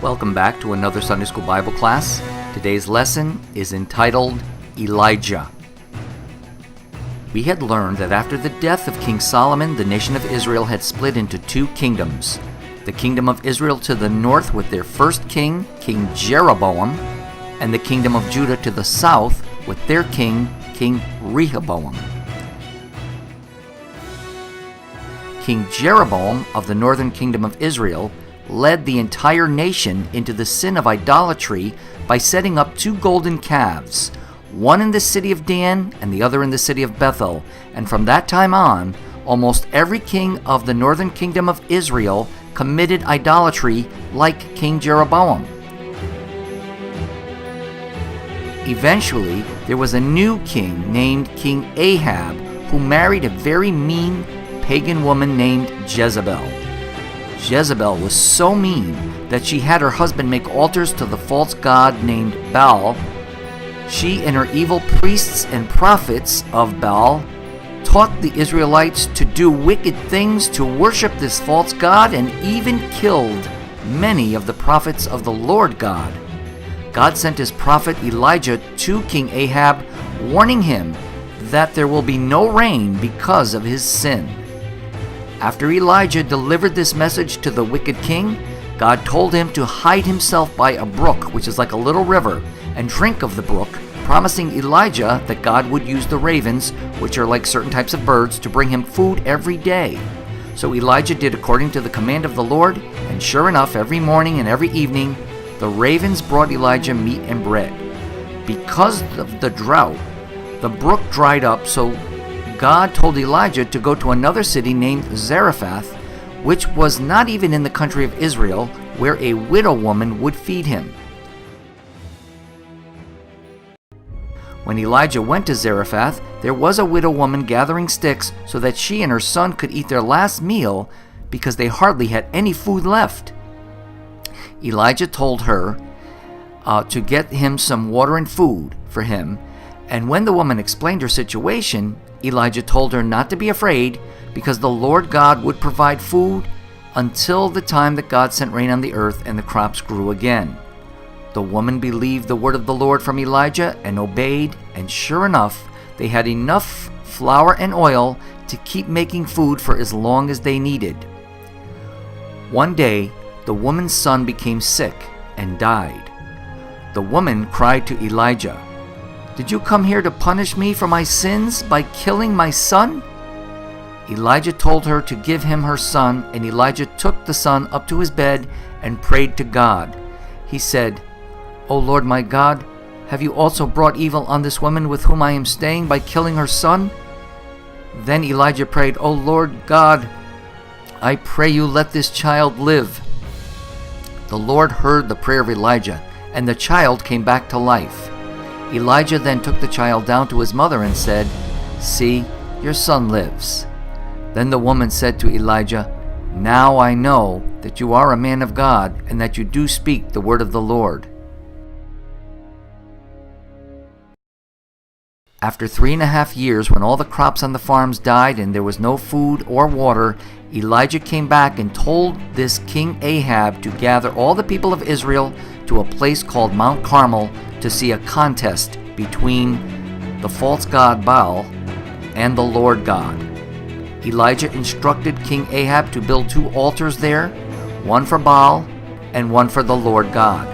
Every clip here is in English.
Welcome back to another Sunday School Bible class. Today's lesson is entitled Elijah. We had learned that after the death of King Solomon, the nation of Israel had split into two kingdoms. The kingdom of Israel to the north with their first king, King Jeroboam, and the kingdom of Judah to the south with their king, King Rehoboam. King Jeroboam of the northern kingdom of Israel led the entire nation into the sin of idolatry by setting up two golden calves, one in the city of Dan and the other in the city of Bethel. And from that time on, almost every king of the northern kingdom of Israel committed idolatry like King Jeroboam. Eventually, there was a new king named King Ahab who married a very mean pagan woman named Jezebel. Jezebel was so mean that she had her husband make altars to the false god named Baal. She and her evil priests and prophets of Baal taught the Israelites to do wicked things, to worship this false god, and even killed many of the prophets of the Lord God. God sent his prophet Elijah to King Ahab, warning him that there will be no rain because of his sin. After Elijah delivered this message to the wicked king, God told him to hide himself by a brook, which is like a little river, and drink of the brook, promising Elijah that God would use the ravens, which are like certain types of birds, to bring him food every day. So Elijah did according to the command of the Lord, and sure enough, every morning and every evening, the ravens brought Elijah meat and bread. Because of the drought, the brook dried up, so God told Elijah to go to another city named Zarephath, which was not even in the country of Israel, where a widow woman would feed him. When Elijah went to Zarephath, there was a widow woman gathering sticks so that she and her son could eat their last meal because they hardly had any food left. Elijah told her to get him some water and food for him, and when the woman explained her situation, Elijah told her not to be afraid because the Lord God would provide food until the time that God sent rain on the earth and the crops grew again. The woman believed the word of the Lord from Elijah and obeyed, and sure enough, they had enough flour and oil to keep making food for as long as they needed. One day, the woman's son became sick and died. The woman cried to Elijah, "Did you come here to punish me for my sins by killing my son?" Elijah told her to give him her son, and Elijah took the son up to his bed and prayed to God. He said, "O Lord my God, have you also brought evil on this woman with whom I am staying by killing her son?" Then Elijah prayed, "O Lord God, I pray you let this child live." The Lord heard the prayer of Elijah, and the child came back to life. Elijah then took the child down to his mother and said, "See, your son lives." Then the woman said to Elijah, "Now I know that you are a man of God and that you do speak the word of the Lord." After 3.5 years, when all the crops on the farms died and there was no food or water, Elijah came back and told this King Ahab to gather all the people of Israel to a place called Mount Carmel to see a contest between the false god Baal and the Lord God. Elijah instructed King Ahab to build 2 altars there, one for Baal and one for the Lord God.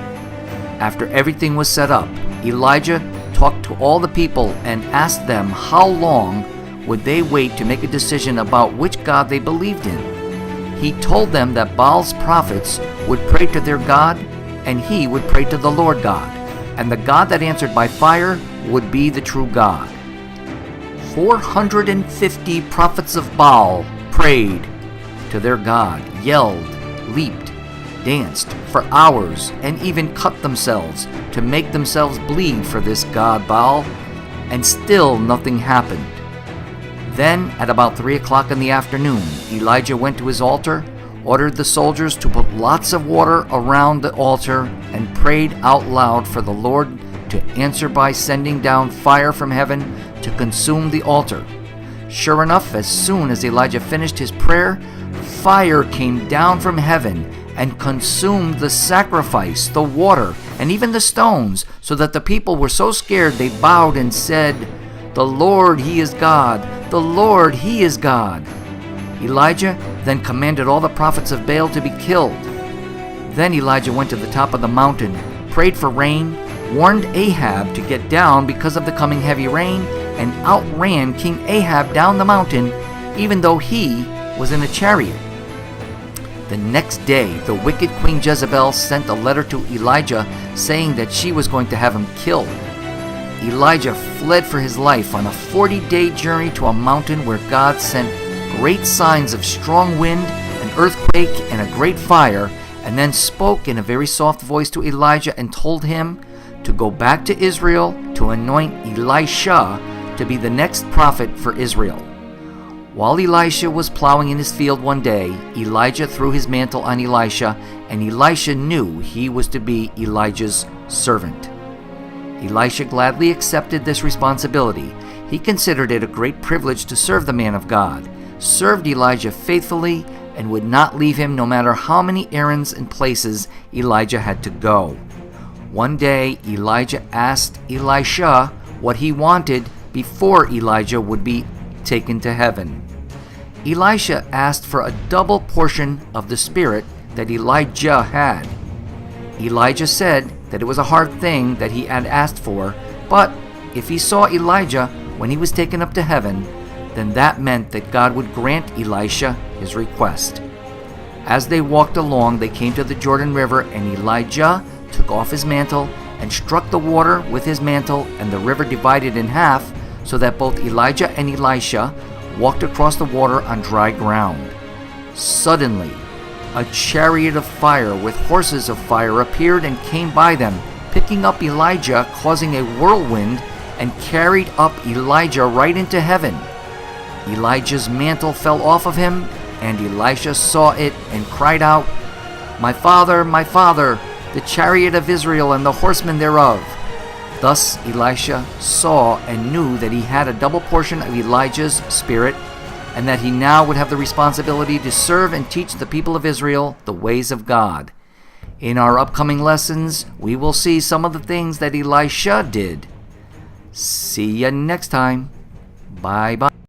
After everything was set up, Elijah talked to all the people and asked them how long would they wait to make a decision about which god they believed in. He told them that Baal's prophets would pray to their god and he would pray to the Lord God, and the God that answered by fire would be the true God. 450 prophets of Baal prayed to their God, yelled, leaped, danced for hours, and even cut themselves to make themselves bleed for this god Baal, and still nothing happened. Then, at about 3 o'clock in the afternoon, Elijah went to his altar, ordered the soldiers to put lots of water around the altar, and prayed out loud for the Lord to answer by sending down fire from heaven to consume the altar. Sure enough, as soon as Elijah finished his prayer, fire came down from heaven and consumed the sacrifice, the water, and even the stones, so that the people were so scared they bowed and said, "The Lord, He is God! The Lord, He is God!" Elijah then commanded all the prophets of Baal to be killed. Then Elijah went to the top of the mountain, prayed for rain, warned Ahab to get down because of the coming heavy rain, and outran King Ahab down the mountain, even though he was in a chariot. The next day, the wicked Queen Jezebel sent a letter to Elijah saying that she was going to have him killed. Elijah fled for his life on a 40-day journey to a mountain where God sent great signs of strong wind, an earthquake, and a great fire, and then spoke in a very soft voice to Elijah and told him to go back to Israel to anoint Elisha to be the next prophet for Israel. While Elisha was plowing in his field one day, Elijah threw his mantle on Elisha, and Elisha knew he was to be Elijah's servant. Elisha gladly accepted this responsibility. He considered it a great privilege to serve the man of God, served Elijah faithfully, and would not leave him no matter how many errands and places Elijah had to go. One day, Elijah asked Elisha what he wanted before Elijah would be taken to heaven. Elisha asked for a double portion of the Spirit that Elijah had. Elijah said that it was a hard thing that he had asked for, but if he saw Elijah when he was taken up to heaven, then that meant that God would grant Elisha his request. As they walked along, they came to the Jordan River, and Elijah took off his mantle and struck the water with his mantle, and the river divided in half, so that both Elijah and Elisha walked across the water on dry ground. Suddenly, a chariot of fire with horses of fire appeared and came by them, picking up Elijah, causing a whirlwind, and carried up Elijah right into heaven. Elijah's mantle fell off of him, and Elisha saw it and cried out, my father, the chariot of Israel and the horsemen thereof." Thus Elisha saw and knew that he had a double portion of Elijah's spirit, and that he now would have the responsibility to serve and teach the people of Israel the ways of God. In our upcoming lessons, we will see some of the things that Elisha did. See you next time. Bye-bye.